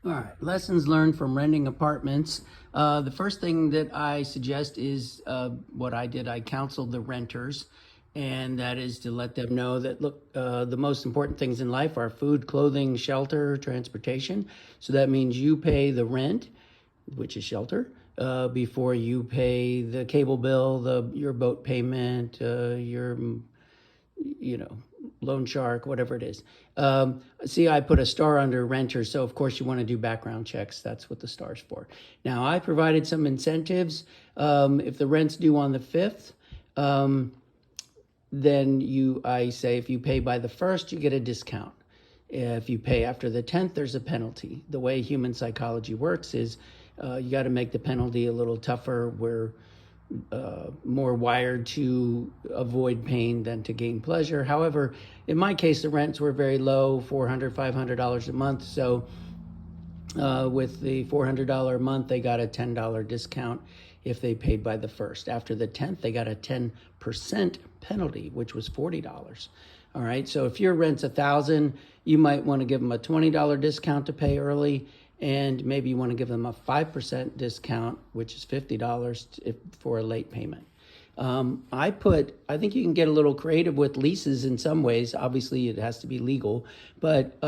All right, lessons learned from renting apartments. The first thing that I suggest is what I did. I counseled the renters, and that is to let them know that, look, the most important things in life are food, clothing, shelter, transportation. So that means you pay the rent, which is shelter, before you pay the cable bill, your boat payment, your loan shark, whatever it is. See, I put a star under renters, so of course you want to do background checks. That's what the star's for. Now, I provided some incentives. If the rent's due on the 5th, then I say if you pay by the 1st, you get a discount. If you pay after the 10th, there's a penalty. The way human psychology works is you got to make the penalty a little tougher. We're more wired to avoid pain than to gain pleasure. However, in my case, the rents were very low, $400, $500 a month. So with the $400 a month, they got a $10 discount if they paid by the 1st. After the 10th, they got a 10% penalty, which was $40. All right, so if your rent's $1,000, you might want to give them a $20 discount to pay early, and maybe you want to give them a 5% discount, which is $50 for a late payment. I think you can get a little creative with leases in some ways. Obviously, it has to be legal, but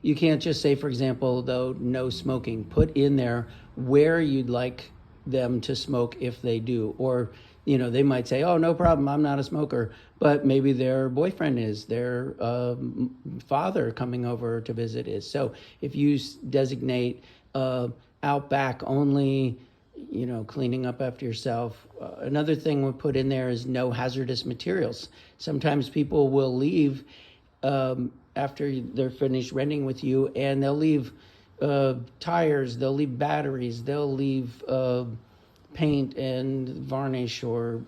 you can't just say, for example, though, no smoking. Put in there where you'd like them to smoke if they do. Or, they might say, oh, no problem, I'm not a smoker, but maybe their boyfriend is, their father coming over to visit is. So if you designate out back only, cleaning up after yourself. Another thing we put in there is no hazardous materials. Sometimes people will leave after they're finished renting with you, and they'll leave tires, they'll leave batteries, they'll leave paint and varnish, or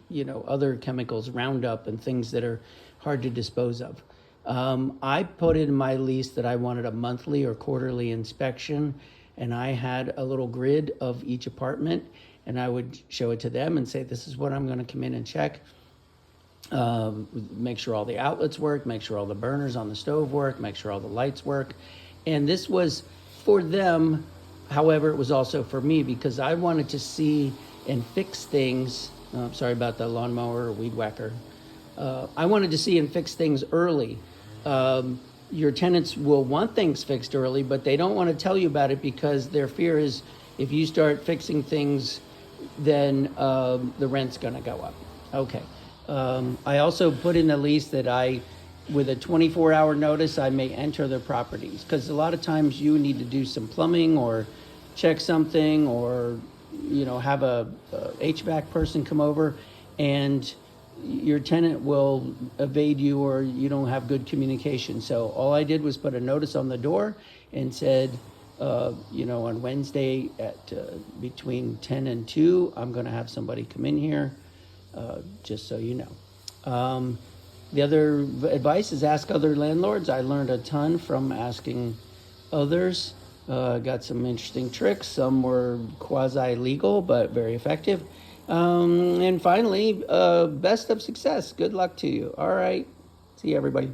other chemicals, Roundup and things that are hard to dispose of. I put in my lease that I wanted a monthly or quarterly inspection, and I had a little grid of each apartment, and I would show it to them and say, this is what I'm going to come in and check. Make sure all the outlets work, make sure all the burners on the stove work, make sure all the lights work. And this was for them. However, it was also for me, because I wanted to see and fix things. Sorry about the lawnmower or weed whacker. I wanted to see and fix things early. Your tenants will want things fixed early, but they don't want to tell you about it because their fear is if you start fixing things, then the rent's going to go up. Okay. I also put in the lease that with a 24-hour notice, I may enter their properties, because a lot of times you need to do some plumbing or check something, or have a HVAC person come over, and your tenant will evade you, or you don't have good communication. So all I did was put a notice on the door and said, on Wednesday at between 10 and 2, I'm going to have somebody come in here, just so you know. The other advice is ask other landlords. I learned a ton from asking others. Got some interesting tricks. Some were quasi-legal, but very effective. And finally, best of success. Good luck to you. All right. See you, everybody.